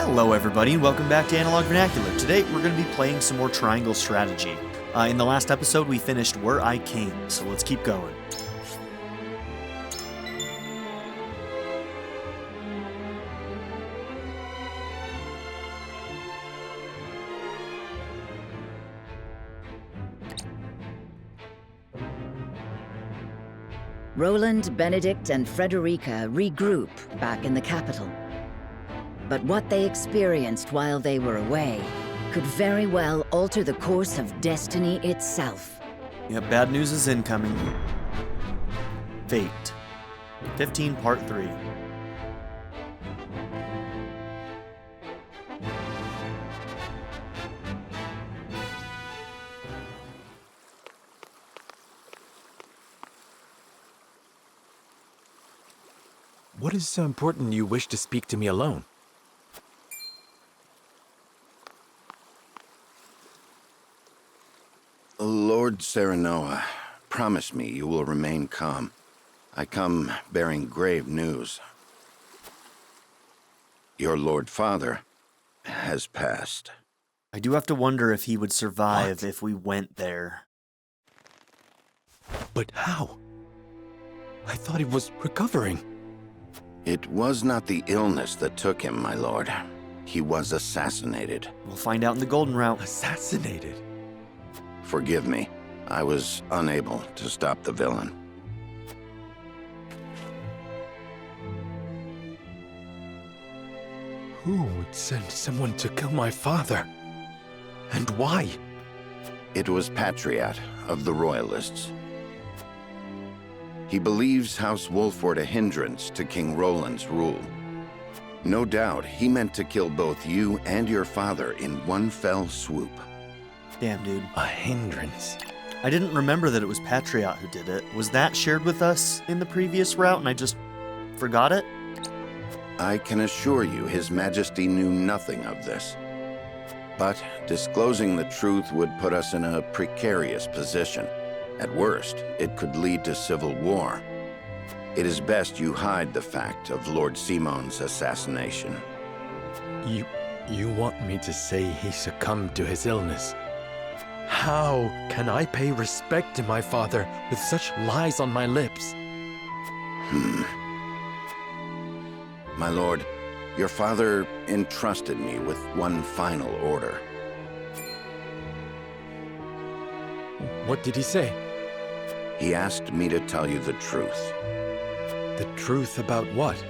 Hello everybody and welcome back to Analog Vernacular. Today we're going to be playing some more Triangle Strategy. In the last episode we finished Were I King, so let's keep going. Roland, Benedict, and Frederica regroup back in the capital. But what they experienced while they were away could very well alter the course of destiny itself. Yep, bad news is incoming. Fate. 15 Part 3. What is so important you wish to speak to me alone? Lord Serenoa, promise me you will remain calm. I come bearing grave news. Your Lord Father has passed. I do have to wonder if he would survive if we went there. But how? I thought he was recovering. It was not the illness that took him, my lord. He was assassinated. We'll find out in the Golden Route. Assassinated? Forgive me. I was unable to stop the villain. Who would send someone to kill my father? And why? It was Patriot of the Royalists. He believes House Wolford a hindrance to King Roland's rule. No doubt he meant to kill both you and your father in one fell swoop. Damn, dude. A hindrance? I didn't remember that it was Patriot who did it. Was that shared with us in the previous route and I just forgot it? I can assure you His Majesty knew nothing of this. But disclosing the truth would put us in a precarious position. At worst, it could lead to civil war. It is best you hide the fact of Lord Simon's assassination. You want me to say he succumbed to his illness? How can I pay respect to my father with such lies on my lips? My lord, your father entrusted me with one final order. What did he say? He asked me to tell you the truth. The truth about what?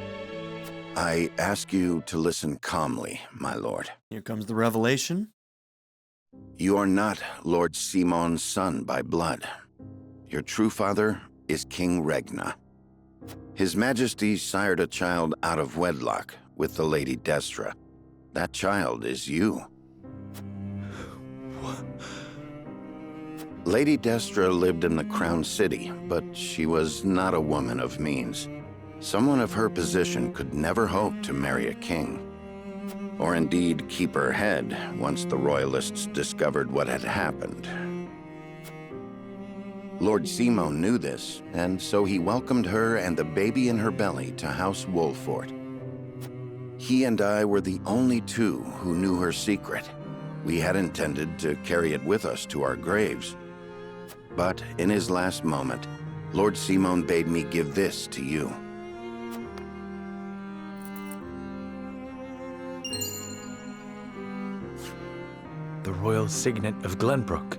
I ask you to listen calmly, my lord. Here comes the revelation. You are not Lord Simon's son by blood. Your true father is King Regna. His Majesty sired a child out of wedlock with the Lady Destra. That child is you. What? Lady Destra lived in the Crown City, but she was not a woman of means. Someone of her position could never hope to marry a king. Or indeed keep her head once the Royalists discovered what had happened. Lord Simon knew this, and so he welcomed her and the baby in her belly to House Wolford. He and I were the only two who knew her secret. We had intended to carry it with us to our graves. But in his last moment, Lord Simon bade me give this to you. The royal signet of Glenbrook.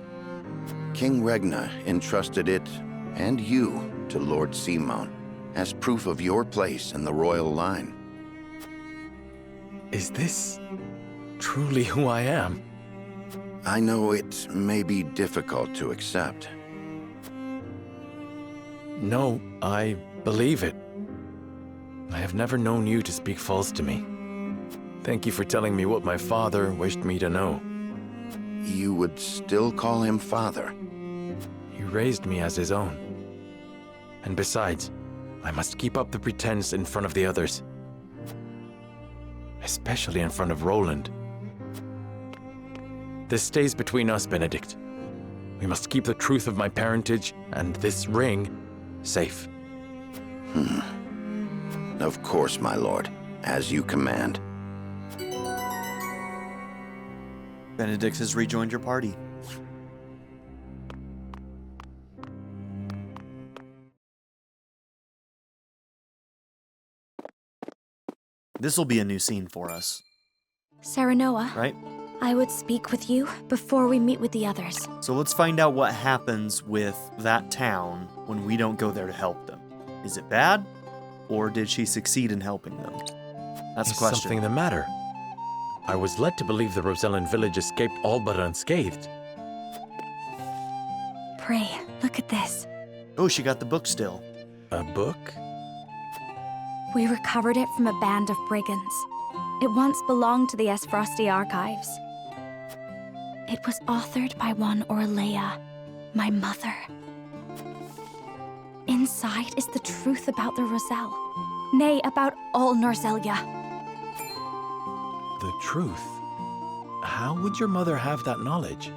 King Regna entrusted it, and you, to Lord Simon, as proof of your place in the royal line. Is this truly who I am? I know it may be difficult to accept. No, I believe it. I have never known you to speak false to me. Thank you for telling me what my father wished me to know. You would still call him father? He raised me as his own. And besides, I must keep up the pretense in front of the others. Especially in front of Roland. This stays between us, Benedict. We must keep the truth of my parentage and this ring safe. Of course, my lord, as you command. Benedict has rejoined your party. This will be a new scene for us, Serenoa, right? I would speak with you before we meet with the others. So let's find out what happens with that town when we don't go there to help them. Is it bad, or did she succeed in helping them? That's the Is question. something the matter? I was led to believe the Rosellan village escaped all but unscathed. Pray, look at this. Oh, she got the book still. A book? We recovered it from a band of brigands. It once belonged to the Esfrosti archives. It was authored by one Orlea, my mother. Inside is the truth about the Roselle. Nay, about all Norzelia. The truth? How would your mother have that knowledge?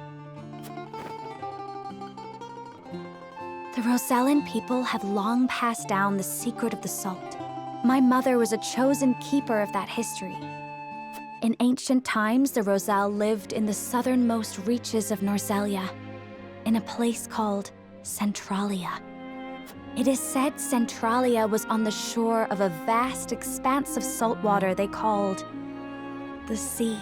The Rosellan people have long passed down the secret of the salt. My mother was a chosen keeper of that history. In ancient times, the Roselle lived in the southernmost reaches of Norzelia, in a place called Centralia. It is said Centralia was on the shore of a vast expanse of salt water they called the sea.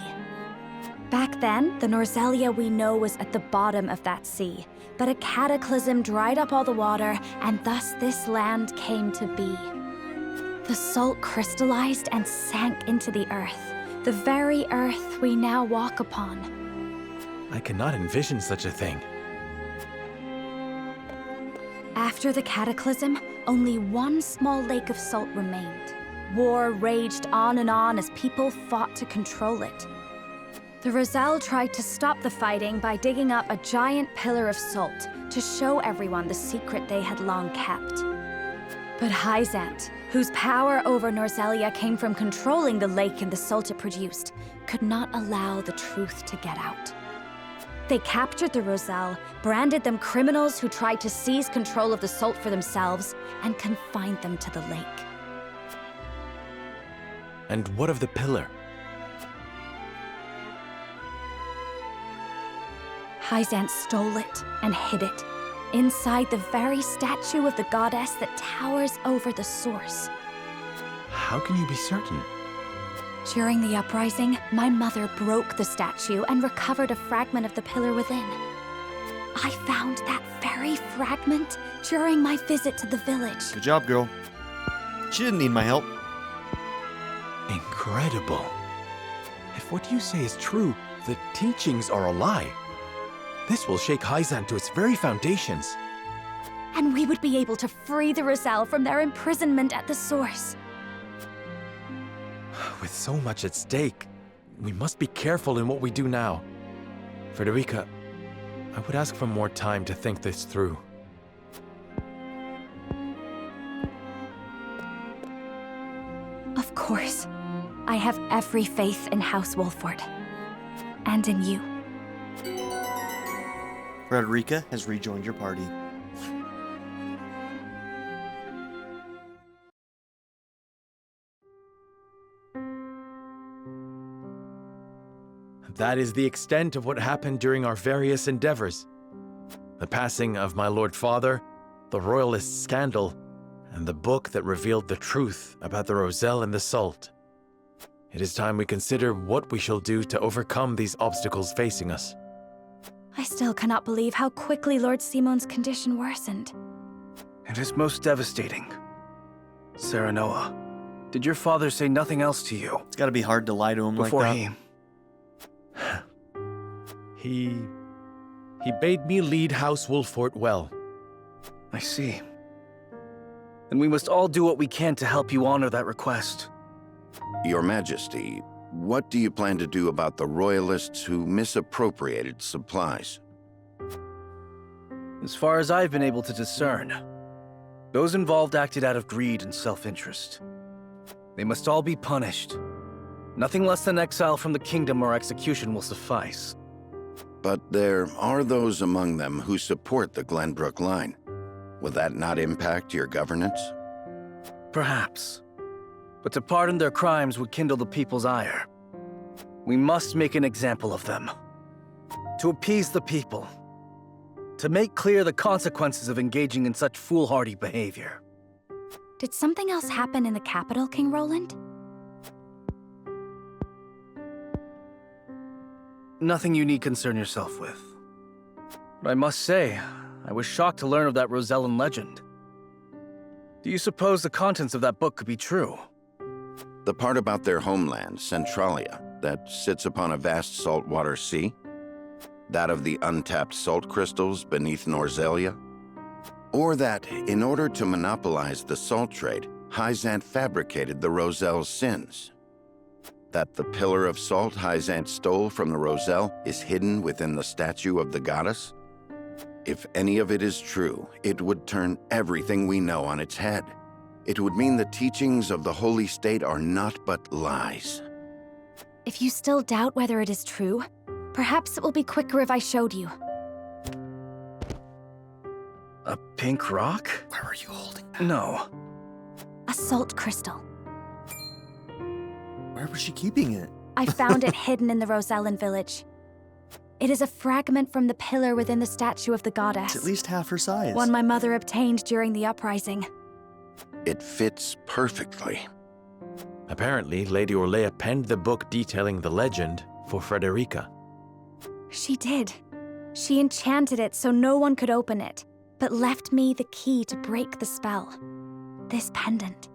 Back then, the Norzelia we know was at the bottom of that sea, but a cataclysm dried up all the water, and thus this land came to be. The salt crystallized and sank into the earth, the very earth we now walk upon. I cannot envision such a thing. After the cataclysm, only one small lake of salt remained. War raged on and on as people fought to control it. The Roselle tried to stop the fighting by digging up a giant pillar of salt to show everyone the secret they had long kept. But Hyzant, whose power over Norzelia came from controlling the lake and the salt it produced, could not allow the truth to get out. They captured the Roselle, branded them criminals who tried to seize control of the salt for themselves, and confined them to the lake. And what of the pillar? Hyzant stole it and hid it, inside the very statue of the goddess that towers over the source. How can you be certain? During the uprising, my mother broke the statue and recovered a fragment of the pillar within. I found that very fragment during my visit to the village. Good job, girl. She didn't need my help. Incredible. If what you say is true, the teachings are a lie. This will shake Hyzant to its very foundations. And we would be able to free the Roselle from their imprisonment at the source. With so much at stake, we must be careful in what we do now. Frederica, I would ask for more time to think this through. Of course. I have every faith in House Wolford. And in you. Frederica has rejoined your party. That is the extent of what happened during our various endeavors. The passing of my Lord Father, the Royalist scandal, and the book that revealed the truth about the Roselle and the salt. It is time we consider what we shall do to overcome these obstacles facing us. I still cannot believe how quickly Lord Simon's condition worsened. It is most devastating. Serenoa, did your father say nothing else to you? It's gotta be hard to lie to him before like that. He bade me lead House Wolfort well. I see. Then we must all do what we can to help you honor that request. Your Majesty, what do you plan to do about the Royalists who misappropriated supplies? As far as I've been able to discern, those involved acted out of greed and self-interest. They must all be punished. Nothing less than exile from the kingdom or execution will suffice. But there are those among them who support the Glenbrook line. Will that not impact your governance? Perhaps. But to pardon their crimes would kindle the people's ire. We must make an example of them. To appease the people. To make clear the consequences of engaging in such foolhardy behavior. Did something else happen in the capital, King Roland? Nothing you need concern yourself with. But I must say, I was shocked to learn of that Rosellan legend. Do you suppose the contents of that book could be true? The part about their homeland, Centralia, that sits upon a vast saltwater sea? That of the untapped salt crystals beneath Norzelia? Or that, in order to monopolize the salt trade, Hyzant fabricated the Roselle's sins? That the pillar of salt Hyzant stole from the Roselle is hidden within the statue of the goddess? If any of it is true, it would turn everything we know on its head. It would mean the teachings of the Holy State are not but lies. If you still doubt whether it is true, perhaps it will be quicker if I showed you. A pink rock? Where are you holding that? No. A salt crystal. Where was she keeping it? I found it hidden in the Rosellan village. It is a fragment from the pillar within the statue of the goddess. It's at least half her size. One my mother obtained during the uprising. It fits perfectly. Apparently, Lady Orlea penned the book detailing the legend for Frederica. She did. She enchanted it so no one could open it, but left me the key to break the spell. This pendant.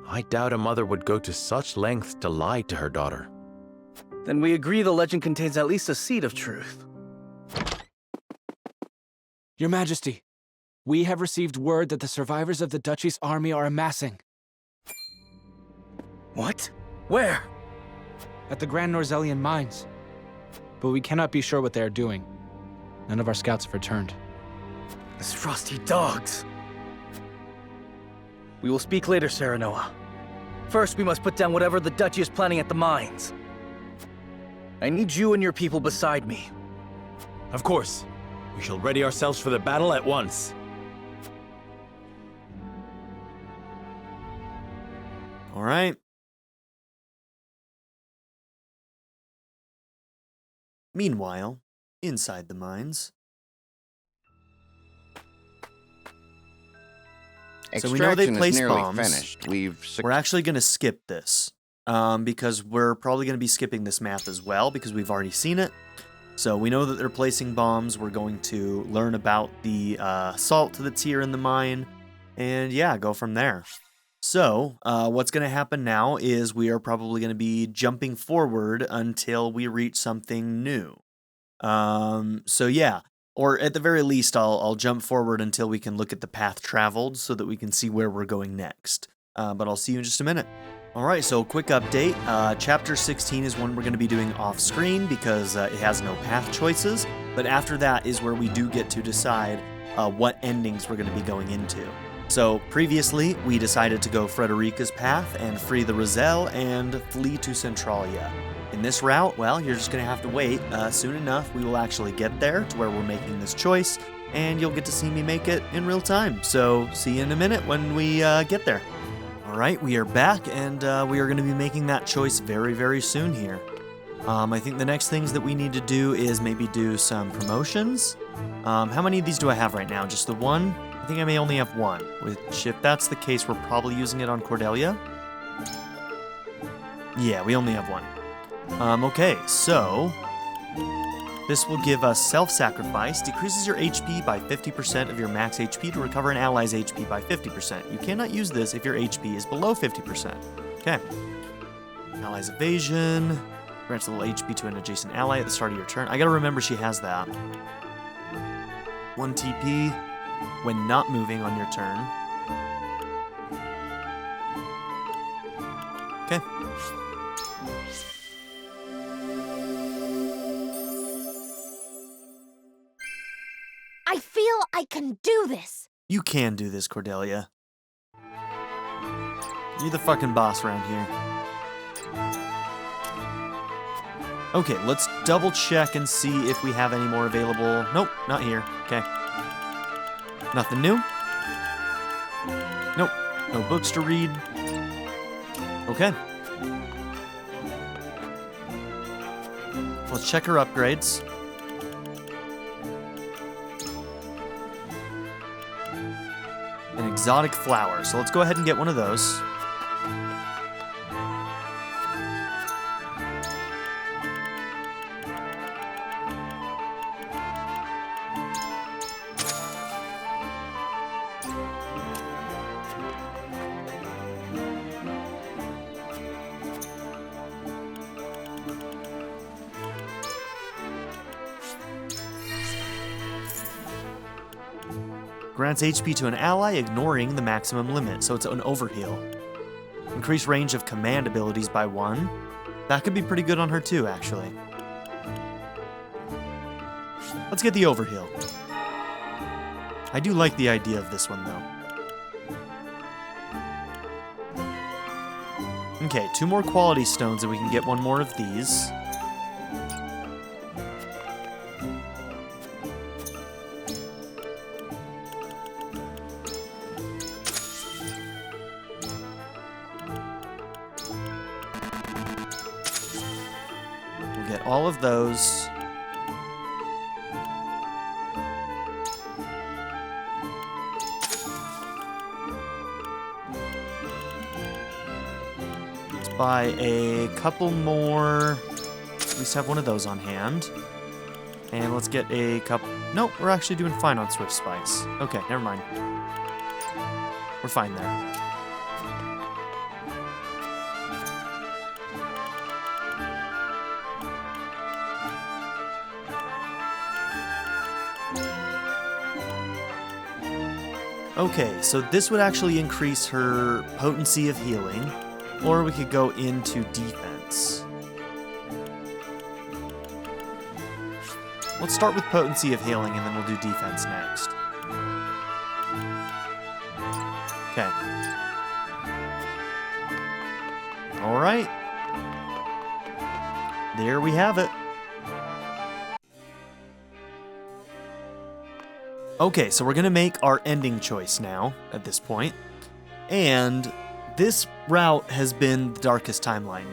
I doubt a mother would go to such lengths to lie to her daughter. Then we agree the legend contains at least a seed of truth. Your Majesty, we have received word that the survivors of the Duchy's army are amassing. What? Where? At the Grand Norzellian mines. But we cannot be sure what they are doing. None of our scouts have returned. Those frosty dogs. We will speak later, Serenoa. First, we must put down whatever the Duchy is planning at the mines. I need you and your people beside me. Of course. We shall ready ourselves for the battle at once. All right. Meanwhile, inside the mines. So we know they Extraction place is nearly bombs. finished. We're actually going to skip this because we're probably going to be skipping this map as well because we've already seen it. So we know that they're placing bombs. We're going to learn about the salt that's here in the mine and yeah, go from there. So what's going to happen now is we are probably going to be jumping forward until we reach something new. So yeah. Or at the very least, I'll jump forward until we can look at the path traveled so that we can see where we're going next. But I'll see you in just a minute. All right, so quick update. Chapter 16 is one we're going to be doing off screen because it has no path choices. But after that is where we do get to decide what endings we're going to be going into. So previously, we decided to go Frederica's path and free the Roselle and flee to Centralia. In this route, well, you're just going to have to wait. Soon enough, we will actually get there to where we're making this choice, and you'll get to see me make it in real time. So see you in a minute when we get there. All right, we are back, and we are going to be making that choice very, very soon here. I think the next things that we need to do is maybe do some promotions. How many of these do I have right now? Just the one? I think I may only have one, which if that's the case, we're probably using it on Cordelia. Yeah, we only have one. Okay, so this will give us self-sacrifice, decreases your HP by 50% of your max HP to recover an ally's HP by 50%. You cannot use this if your HP is below 50%. Okay. Ally's evasion, grants a little HP to an adjacent ally at the start of your turn. I gotta remember she has that. 1 TP when not moving on your turn. Okay. I feel I can do this. You can do this, Cordelia. You're the fucking boss around here. Okay, let's double check and see if we have any more available. Nope, not here. Okay. Nothing new? Nope. No books to read. Okay. Let's check her upgrades. exotic flower. So let's go ahead and get one of those. Grants HP to an ally, ignoring the maximum limit, so it's an overheal. Increase range of command abilities by 1. That could be pretty good on her too, actually. Let's get the overheal. I do like the idea of this one, though. Okay, 2 more quality stones and we can get one more of these. Get all of those. Let's buy a couple more. At least have one of those on hand. And let's get a couple. Nope, we're actually doing fine on Swift Spice. Okay, never mind. We're fine there. Okay, so this would actually increase her potency of healing, or we could go into defense. Let's start with potency of healing, and then we'll do defense next. Okay. Alright. There we have it. Okay, so we're going to make our ending choice now, at this point. And this route has been the darkest timeline.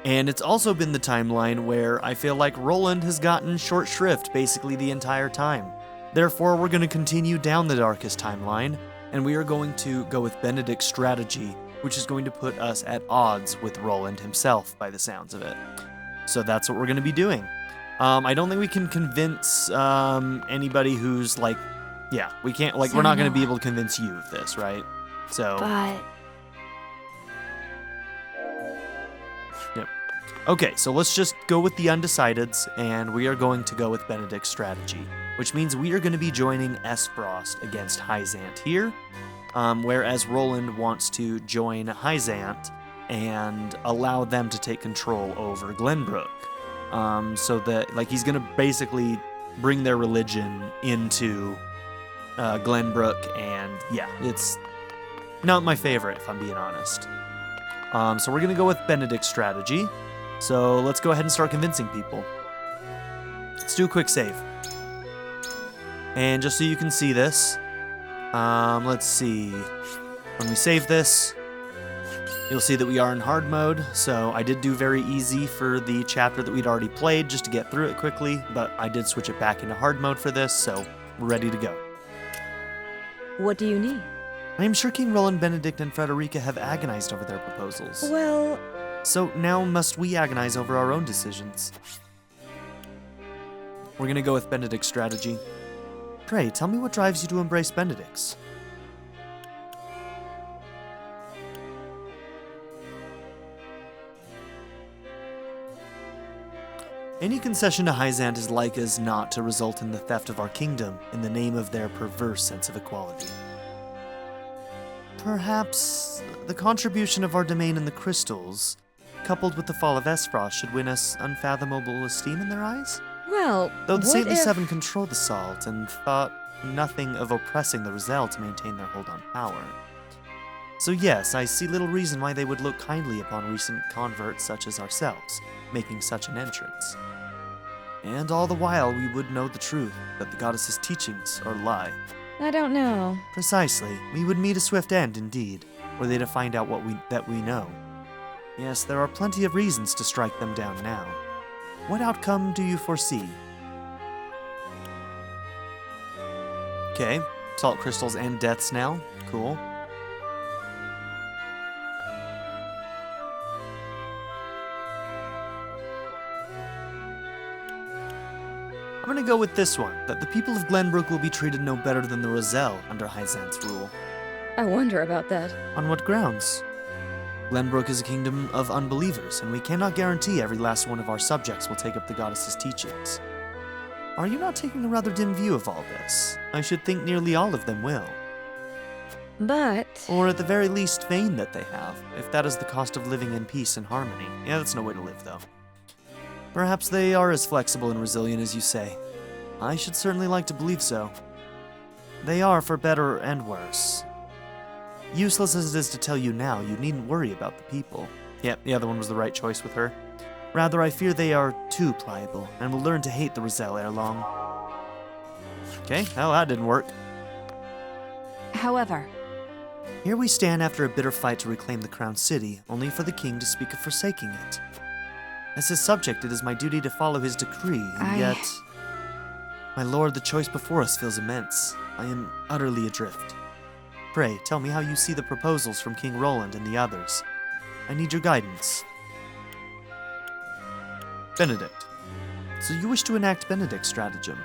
And it's also been the timeline where I feel like Roland has gotten short shrift basically the entire time. Therefore, we're going to continue down the darkest timeline, and we are going to go with Benedict's strategy, which is going to put us at odds with Roland himself, by the sounds of it. So that's what we're going to be doing. I don't think we can convince anybody who's like, yeah, we can't, like, we're not going to be able to convince you of this, right? So. But. Yep. Okay, so let's just go with the undecideds, and we are going to go with Benedict's strategy, which means we are going to be joining Esfrost against Hyzant here, whereas Roland wants to join Hyzant and allow them to take control over Glenbrook. So that, like, he's gonna basically bring their religion into Glenbrook, and yeah, it's not my favorite, if I'm being honest. So we're gonna go with Benedict's strategy. So let's go ahead and start convincing people. Let's do a quick save. And just so you can see this, let's see. When we save this, you'll see that we are in hard mode, so I did do very easy for the chapter that we'd already played just to get through it quickly, but I did switch it back into hard mode for this, so we're ready to go. What do you need? I am sure King Roland, Benedict, and Frederica have agonized over their proposals. Well... So now must we agonize over our own decisions. We're gonna go with Benedict's strategy. Pray, tell me what drives you to embrace Benedict's. Any concession to Hyzant is like as not to result in the theft of our kingdom in the name of their perverse sense of equality. Perhaps the contribution of our domain in the crystals, coupled with the fall of Esfrost, should win us unfathomable esteem in their eyes? Well, Though the what Saintly if... Seven controlled the Salt and thought nothing of oppressing the Roselle to maintain their hold on power. So yes, I see little reason why they would look kindly upon recent converts such as ourselves, making such an entrance. And all the while we would know the truth, that the goddess's teachings are lie. I don't know. Precisely, we would meet a swift end indeed, were they to find out that we know. Yes, there are plenty of reasons to strike them down now. What outcome do you foresee? Okay, Salt crystals and deaths now. Cool. I'm gonna go with this one, that the people of Glenbrook will be treated no better than the Roselle under Hyzan's rule. I wonder about that. On what grounds? Glenbrook is a kingdom of unbelievers, and we cannot guarantee every last one of our subjects will take up the goddess's teachings. Are you not taking a rather dim view of all this? I should think nearly all of them will. But Or at the very least feign that they have, if that is the cost of living in peace and harmony. Yeah, that's no way to live, though. Perhaps they are as flexible and resilient as you say. I should certainly like to believe so. They are, for better and worse. Useless as it is to tell you now, you needn't worry about the people. Yep, the other one was the right choice with her. Rather, I fear they are too pliable, and will learn to hate the Roselle ere long. Okay, well, that didn't work. However, Here we stand after a bitter fight to reclaim the crown city, only for the king to speak of forsaking it. As his subject, it is my duty to follow his decree, and yet... My lord, the choice before us feels immense. I am utterly adrift. Pray, tell me how you see the proposals from King Roland and the others. I need your guidance. Benedict. So you wish to enact Benedict's stratagem.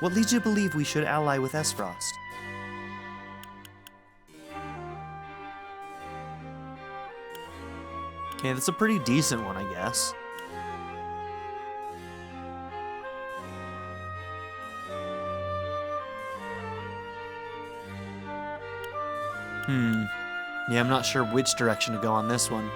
What leads you to believe we should ally with Esfrost? Okay, that's a pretty decent one, I guess. Yeah, I'm not sure which direction to go on this one.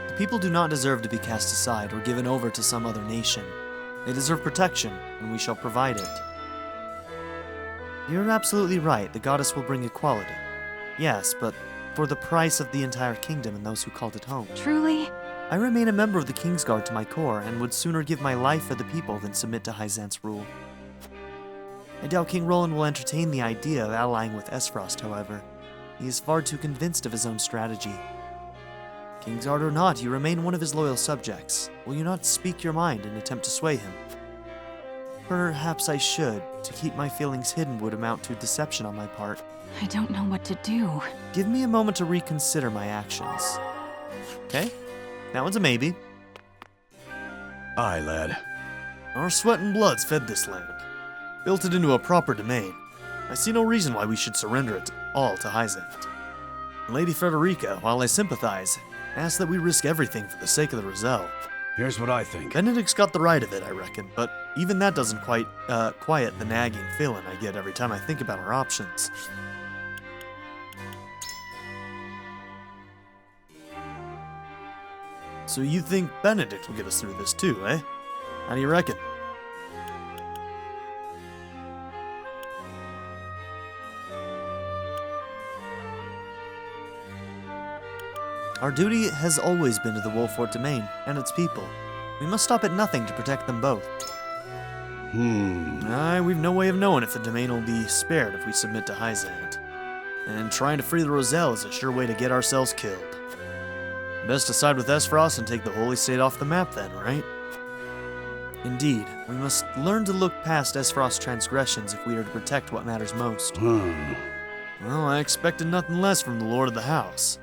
The people do not deserve to be cast aside or given over to some other nation. They deserve protection, and we shall provide it. You're absolutely right, the goddess will bring equality. Yes, but for the price of the entire kingdom and those who called it home. truly, I remain a member of the Kingsguard to my core, and would sooner give my life for the people than submit to Hyzan's rule. I doubt King Roland will entertain the idea of allying with Esfrost, however. He is far too convinced of his own strategy. Kingsguard or not, you remain one of his loyal subjects. Will you not speak your mind and attempt to sway him? Perhaps I should. To keep my feelings hidden would amount to deception on my part. I don't know what to do. Give me a moment to reconsider my actions. Okay? That one's a maybe. Aye, lad. Our sweat and blood's fed this land, built it into a proper domain. I see no reason why we should surrender it all to Hyzan. Lady Frederica, while I sympathize, asks that we risk everything for the sake of the Roselle. Here's what I think. Benedict's got the right of it, I reckon, but even that doesn't quite quiet the nagging feeling I get every time I think about our options. So you think Benedict will get us through this too, eh? How do you reckon? Our duty has always been to the Wolfort domain and its people. We must stop at nothing to protect them both. Aye, we've no way of knowing if the domain will be spared if we submit to Hyzan. And trying to free the Roselle is a sure way to get ourselves killed. Best to side with Esfrost and take the Holy State off the map then, right? Indeed, we must learn to look past Esfrost's transgressions if we are to protect what matters most. Well, I expected nothing less from the Lord of the House.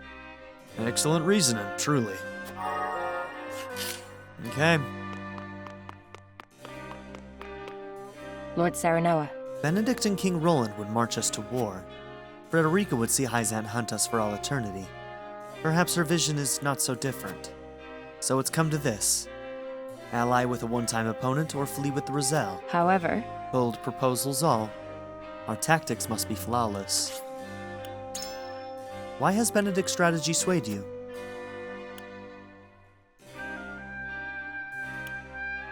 Excellent reasoning, truly. Okay. Lord Serenoa. Benedict and King Roland would march us to war. Frederica would see Hyzan hunt us for all eternity. Perhaps her vision is not so different. So it's come to this. Ally with a one-time opponent or flee with the Roselle. However, Bold proposals all. Our tactics must be flawless. Why has Benedict's strategy swayed you?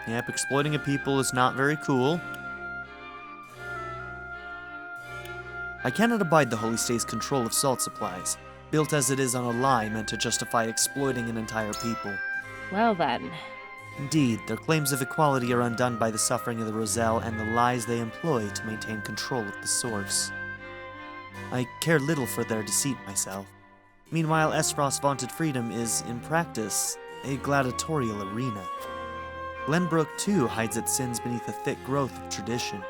Yep, exploiting a people is not very cool. I cannot abide the Holy State's control of salt supplies, built as it is on a lie meant to justify exploiting an entire people. well then. Indeed, their claims of equality are undone by the suffering of the Roselle and the lies they employ to maintain control of the source. I care little for their deceit myself. Meanwhile, Esfrost's vaunted freedom is, in practice, a gladiatorial arena. Glenbrook, too, hides its sins beneath a thick growth of tradition.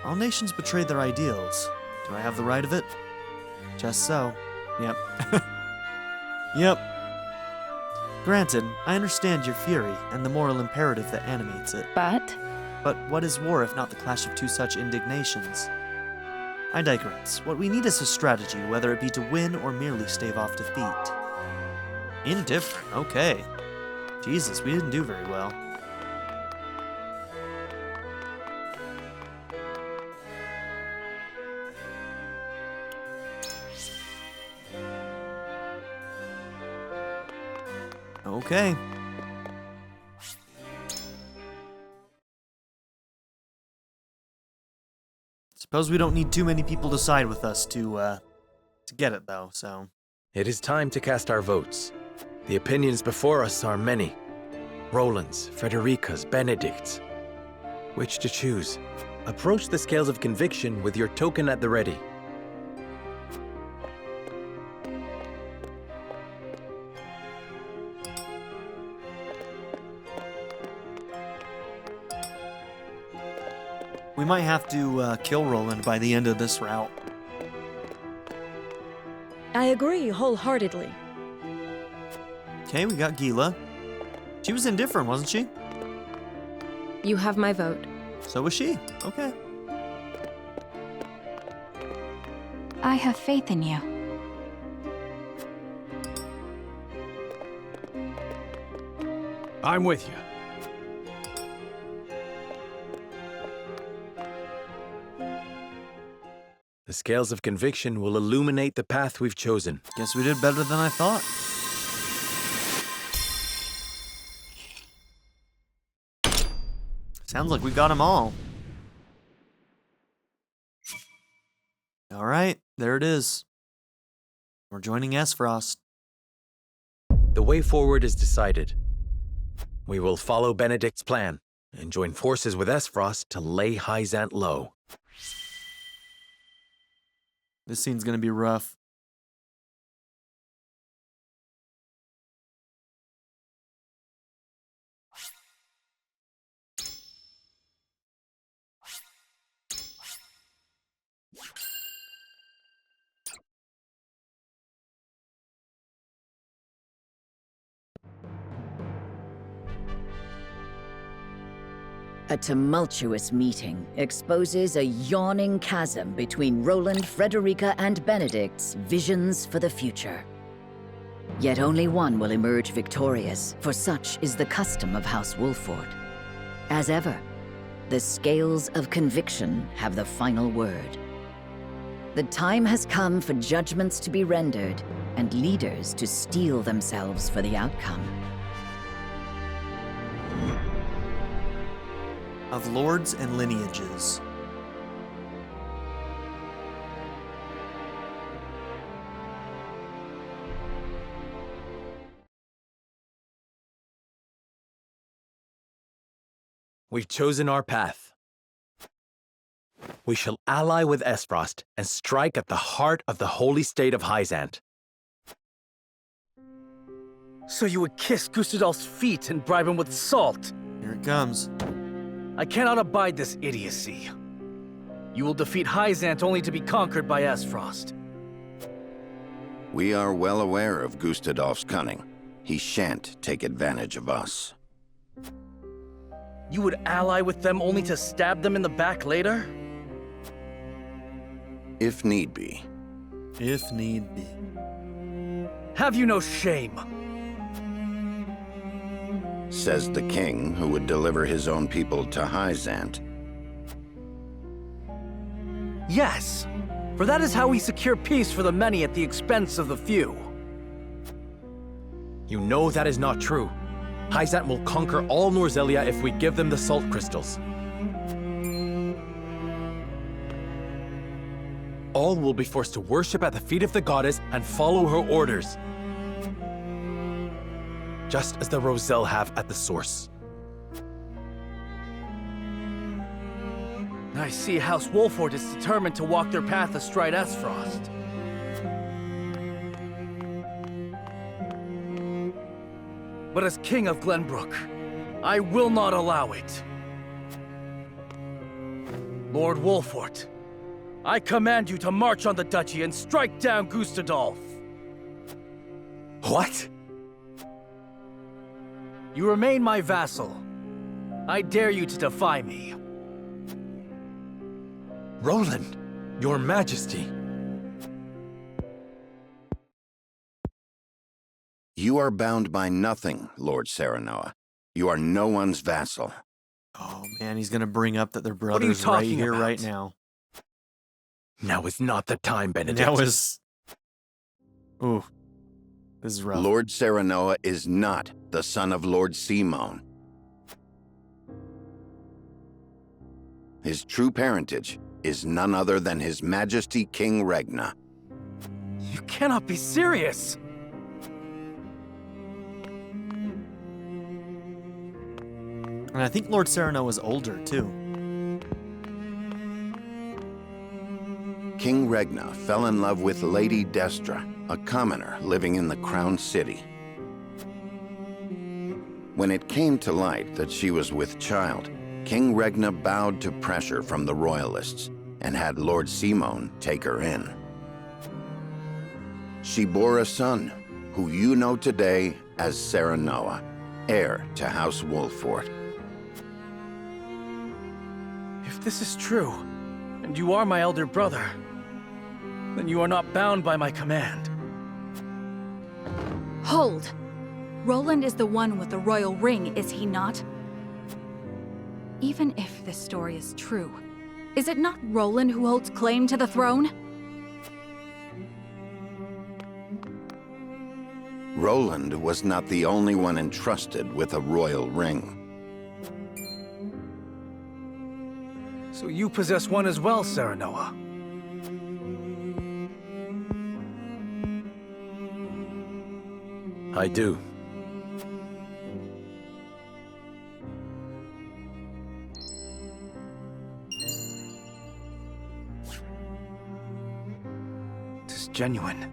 All nations betray their ideals. Do I have the right of it? Just so. Yep. Yep. Granted, I understand your fury and the moral imperative that animates it. But But what is war if not the clash of two such indignations? I digress. What we need is a strategy, whether it be to win or merely stave off defeat. Indifferent, okay. Jesus, we didn't do very well. Okay. Suppose we don't need too many people to side with us to get it, though, so... It is time to cast our votes. The opinions before us are many. Roland's, Frederica's, Benedict's. Which to choose? Approach the scales of conviction with your token at the ready. We might have to kill Roland by the end of this route. I agree wholeheartedly. Okay, we got Gila. She was indifferent, wasn't she? You have my vote. So was she. Okay. I have faith in you. I'm with you. The scales of conviction will illuminate the path we've chosen. Guess we did better than I thought. Sounds like we got them all. All right, there it is. We're joining Esfrost. The way forward is decided. We will follow Benedict's plan and join forces with Esfrost to lay Hyzant low. This scene's gonna be rough. A tumultuous meeting exposes a yawning chasm between Roland, Frederica, and Benedict's visions for the future. Yet only one will emerge victorious, for such is the custom of House Wolford. As ever, the scales of conviction have the final word. The time has come for judgments to be rendered and leaders to steel themselves for the outcome. Of Lords and Lineages. We've chosen our path. We shall ally with Esfrost and strike at the heart of the holy state of Hyzant. So you would kiss Gustadolf's feet and bribe him with salt? Here it comes. I cannot abide this idiocy. You will defeat Hyzant only to be conquered by Esfrost. We are well aware of Gustadolf's cunning. He shan't take advantage of us. You would ally with them only to stab them in the back later? If need be. If need be. Have you no shame? Says the king who would deliver his own people to Hyzant. Yes, for that is how we secure peace for the many at the expense of the few. You know that is not true. Hyzant will conquer all Norzelia if we give them the salt crystals. All will be forced to worship at the feet of the goddess and follow her orders. Just as the Roselle have at the source. I see House Wolford is determined to walk their path astride Esfrost. But as King of Glenbrook, I will not allow it. Lord Wolfort, I command you to march on the duchy and strike down Gustadolf. What? You remain my vassal. I dare you to defy me. Roland, your majesty. You are bound by nothing, Lord Serenoa. You are no one's vassal. Oh man, he's gonna bring up that they're are you brothers right talking here, about? right now. Now is not the time, Benedict. That was... Ooh. This is rough. Lord Serenoa is not the son of Lord Simone. His true parentage is none other than His Majesty King Regna. You cannot be serious! And I think Lord Serenoa was older, too. King Regna fell in love with Lady Destra, a commoner living in the Crown City. When it came to light that she was with child, King Regna bowed to pressure from the royalists and had Lord Simone take her in. She bore a son, who you know today as Serenoa, heir to House Wolfort. If this is true, and you are my elder brother, then you are not bound by my command. Hold! Roland is the one with the royal ring, is he not? Even if this story is true, is it not Roland who holds claim to the throne? Roland was not the only one entrusted with a royal ring. So you possess one as well, Serenoa. I do. It is genuine.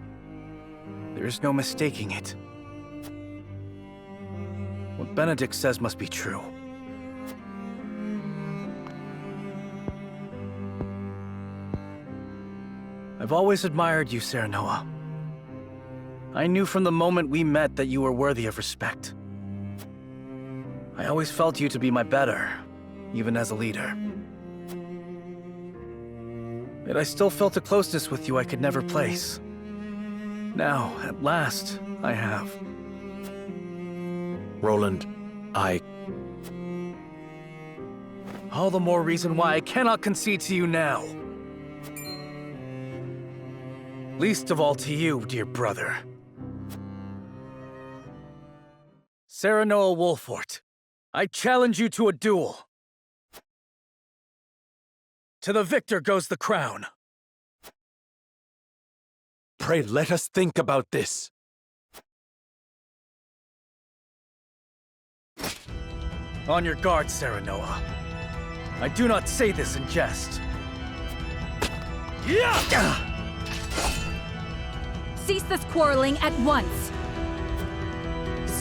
There is no mistaking it. What Benedict says must be true. I've always admired you, Serenoa. I knew from the moment we met that you were worthy of respect. I always felt you to be my better, even as a leader. Yet I still felt a closeness with you I could never place. Now, at last, I have. Roland, All the more reason why I cannot concede to you now. Least of all to you, dear brother. Serenoa Wolfort, I challenge you to a duel. To the victor goes the crown. pray let us think about this. On your guard, Serenoa. I do not say this in jest. Cease this quarreling at once!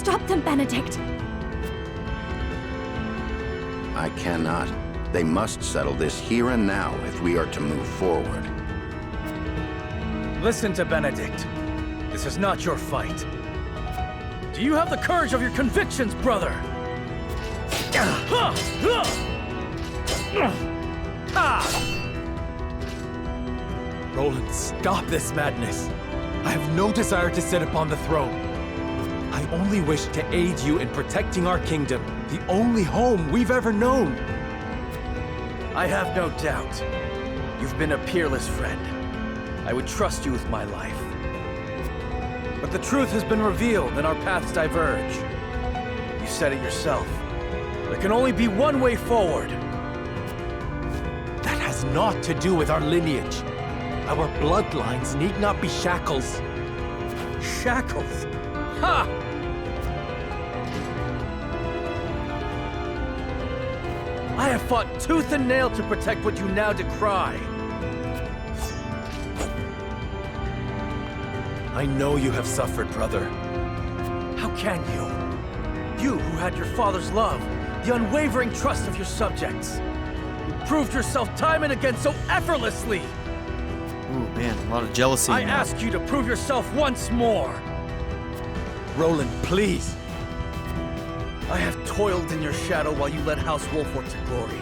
Stop them, Benedict! I cannot. They must settle this here and now if we are to move forward. Listen to Benedict. This is not your fight. Do you have the courage of your convictions, brother? Roland, stop this madness. I have no desire to sit upon the throne. I only wish to aid you in protecting our kingdom, the only home we've ever known. I have no doubt. You've been a peerless friend. I would trust you with my life. But the truth has been revealed and our paths diverge. You said it yourself. There can only be one way forward. That has naught to do with our lineage. Our bloodlines need not be shackles. Shackles? Ha! I have fought tooth and nail to protect what you now decry. I know you have suffered, brother. How can you? You who had your father's love, the unwavering trust of your subjects. You proved yourself time and again so effortlessly. Ooh, man, a lot of jealousy. I now. ask you to prove yourself once more. Roland, please! I have toiled in your shadow while you led House Wolfort to glory.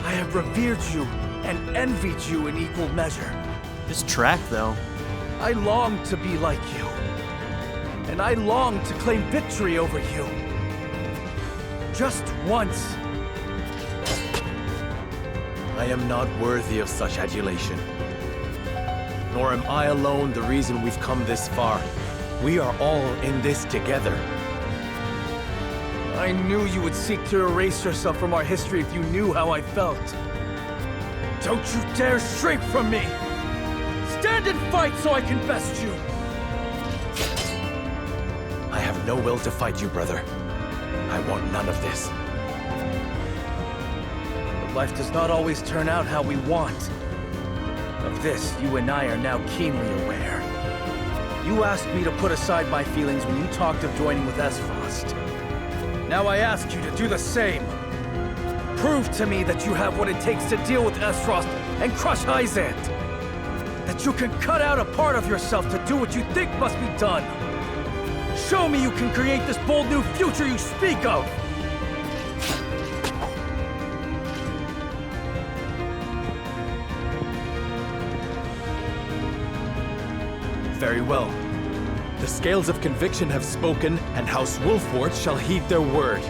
I have revered you and envied you in equal measure. This track, though. I long to be like you. And I long to claim victory over you. Just once. I am not worthy of such adulation. Nor am I alone the reason we've come this far. We are all in this together. I knew you would seek to erase yourself from our history if you knew how I felt. Don't you dare shrink from me! Stand and fight so I can best you! I have no will to fight you, brother. I want none of this. But life does not always turn out how we want. Of this, you and I are now keenly aware. You asked me to put aside my feelings when you talked of joining with Esfrost. Now I ask you to do the same. Prove to me that you have what it takes to deal with Esfrost and crush Hyzant. That you can cut out a part of yourself to do what you think must be done. Show me you can create this bold new future you speak of! Very well. The scales of conviction have spoken, and House Wolfort shall heed their word.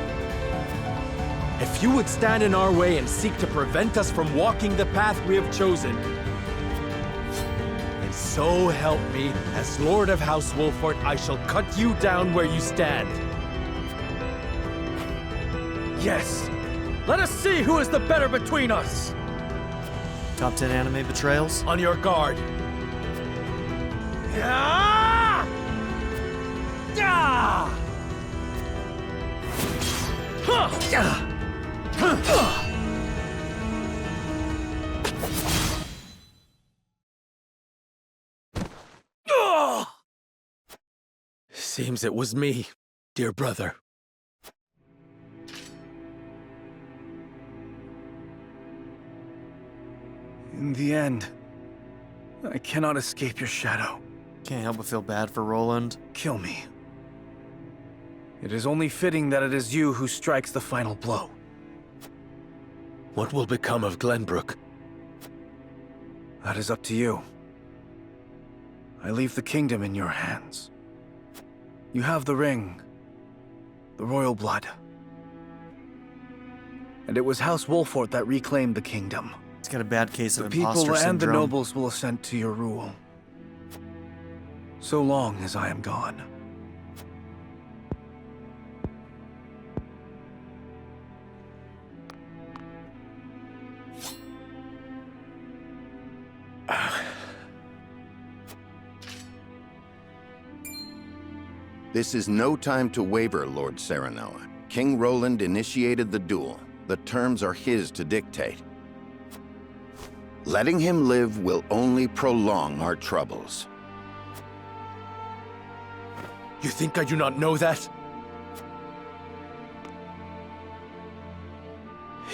If you would stand in our way and seek to prevent us from walking the path we have chosen, and so help me, as Lord of House Wolfort, I shall cut you down where you stand. Yes! Let us see who is the better between us! Top 10 anime betrayals. On your guard. Ah! Ah! Huh! Seems it was me, dear brother. In the end, I cannot escape your shadow. Can't help but feel bad for Roland. Kill me. It is only fitting that it is you who strikes the final blow. What will become of Glenbrook? That is up to you. I leave the kingdom in your hands. You have the ring, the royal blood. And it was House Wolfort that reclaimed the kingdom. He's got a bad case The of people imposter and the syndrome. nobles will assent to your rule. So long as I am gone. This is no time to waver, Lord Serenoa. King Roland initiated the duel. The terms are his to dictate. Letting him live will only prolong our troubles. You think I do not know that?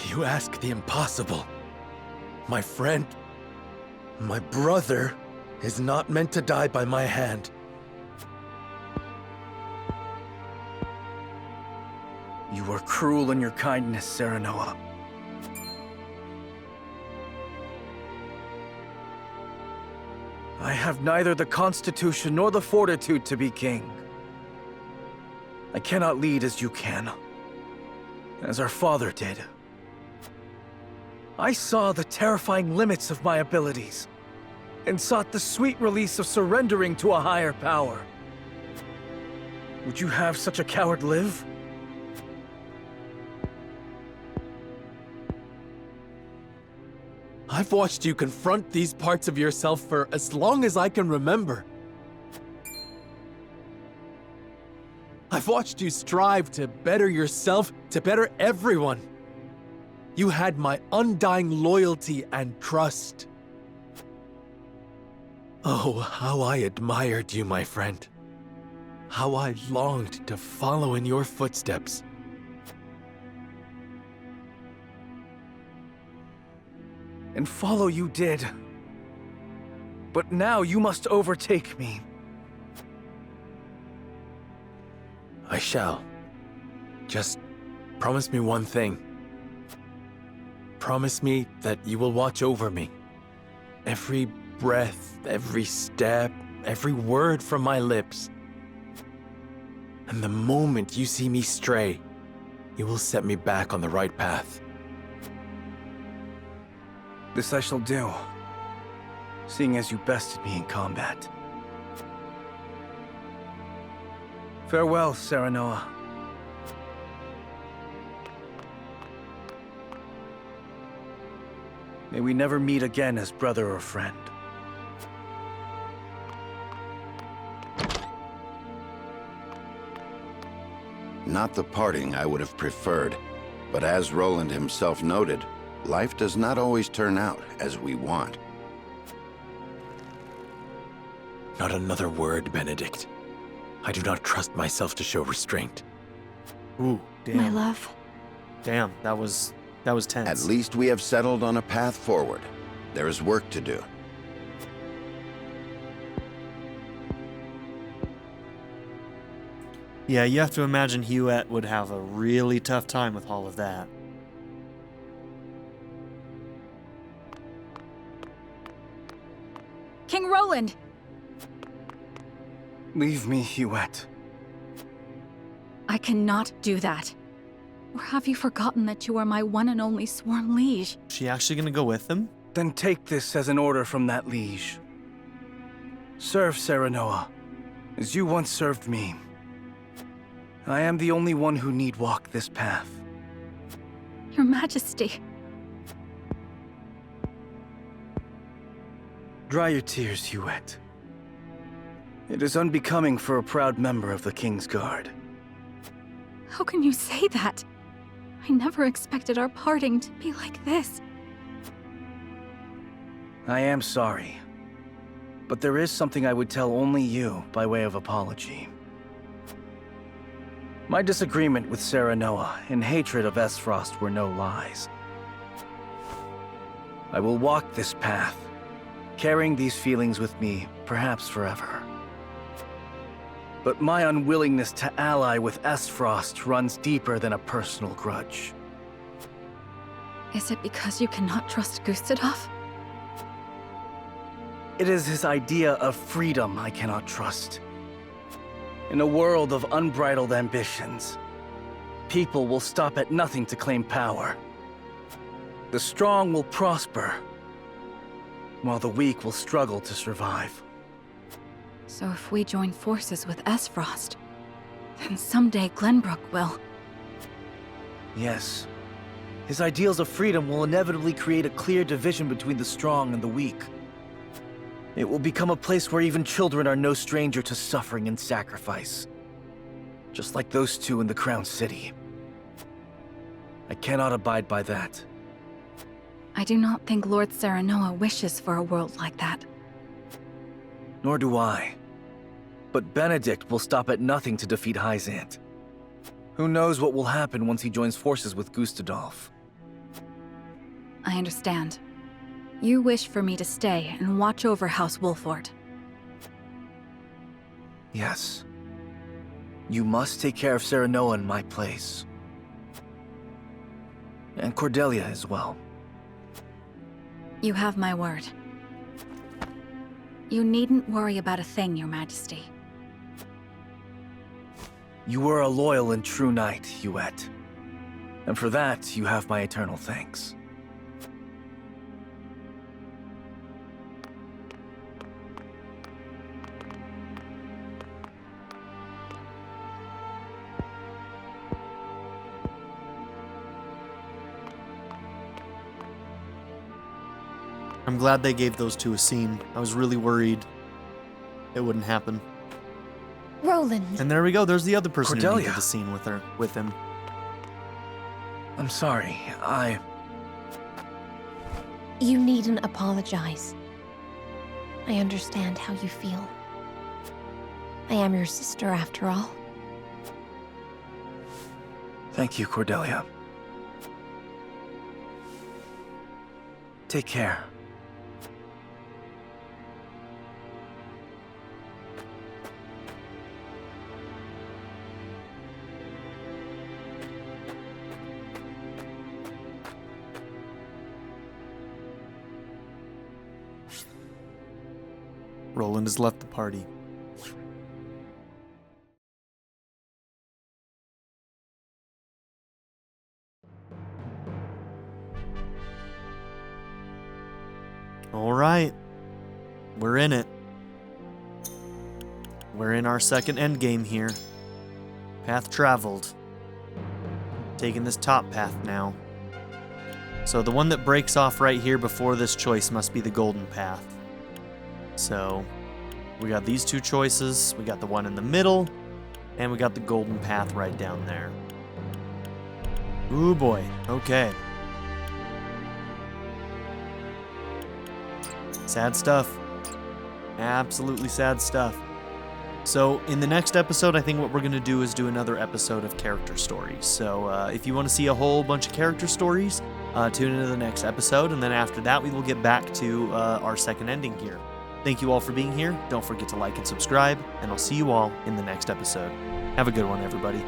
You ask the impossible. My friend, my brother, is not meant to die by my hand. You were cruel in your kindness, Serenoa. I have neither the constitution nor the fortitude to be king. I cannot lead as you can, as our father did. I saw the terrifying limits of my abilities, and sought the sweet release of surrendering to a higher power. Would you have such a coward live? I've watched you confront these parts of yourself for as long as I can remember. I've watched you strive to better yourself, to better everyone. You had my undying loyalty and trust. Oh, how I admired you, my friend. how I longed to follow in your footsteps. And follow you did. But now you must overtake me. I shall. Just promise me one thing. Promise me that you will watch over me. Every breath, every step, every word from my lips. And the moment you see me stray, you will set me back on the right path. This I shall do, seeing as you bested me in combat. Farewell, Serenoa. May we never meet again as brother or friend. Not the parting I would have preferred, but as Roland himself noted, life does not always turn out as we want. Not another word, Benedict. I do not trust myself to show restraint. Ooh, damn. My love. Damn, that was tense. At least we have settled on a path forward. There is work to do. Yeah, you have to imagine Hewitt would have a really tough time with all of that. King Roland! Leave me, Hewitt. I cannot do that. Or have you forgotten that you are my one and only sworn liege? Is she actually gonna go with him? Then take this as an order from that liege. Serve Serenoa, as you once served me. I am the only one who need walk this path. Your Majesty. Dry your tears, Hewitt. It is unbecoming for a proud member of the King's Guard. How can you say that? I never expected our parting to be like this. I am sorry. But there is something I would tell only you by way of apology. My disagreement with Serenoa and hatred of Esfrost were no lies. I will walk this path, carrying these feelings with me, perhaps forever. But my unwillingness to ally with Esfrost runs deeper than a personal grudge. Is it because you cannot trust Gustadolf? It is his idea of freedom I cannot trust. In a world of unbridled ambitions, people will stop at nothing to claim power. The strong will prosper, while the weak will struggle to survive. So if we join forces with Esfrost, then someday Glenbrook will. Yes. His ideals of freedom will inevitably create a clear division between the strong and the weak. It will become a place where even children are no stranger to suffering and sacrifice. Just like those two in the Crown City. I cannot abide by that. I do not think Lord Serenoa wishes for a world like that. Nor do I. But Benedict will stop at nothing to defeat Hyzant. Who knows what will happen once he joins forces with Gustadolf? I understand. You wish for me to stay and watch over House Wolfort. Yes. You must take care of Serenoa in my place. And Cordelia as well. You have my word. You needn't worry about a thing, Your Majesty. You were a loyal and true knight, Hewitt. And for that, you have my eternal thanks. I'm glad they gave those two a scene. I was really worried it wouldn't happen. Roland! And there we go. There's the other person who Cordelia. needed the scene with him. I'm sorry, You needn't apologize. I understand how you feel. I am your sister after all. Thank you, Cordelia. Take care. Roland has left the party. All right, we're in it. We're in our second endgame here. Path traveled. Taking this top path now. So the one that breaks off right here before this choice must be the golden path. So we got these two choices. We got the one in the middle, and we got the golden path right down there. Ooh boy, okay. Sad stuff. Absolutely sad stuff. So in the next episode, I think what we're going to do is do another episode of character stories. So if you want to see a whole bunch of character stories, tune into the next episode. And then after that, we will get back to our second ending here. Thank you all for being here. Don't forget to like and subscribe, and I'll see you all in the next episode. Have a good one, everybody.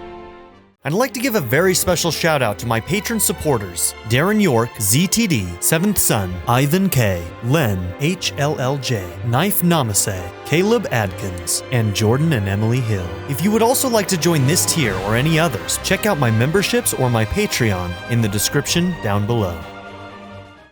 I'd like to give a very special shout out to my patron supporters, Darren York, ZTD, 7th Son, Ivan K, Len, HLLJ, Knife Namaste, Caleb Adkins, and Jordan and Emily Hill. If you would also like to join this tier or any others, check out my memberships or my Patreon in the description down below.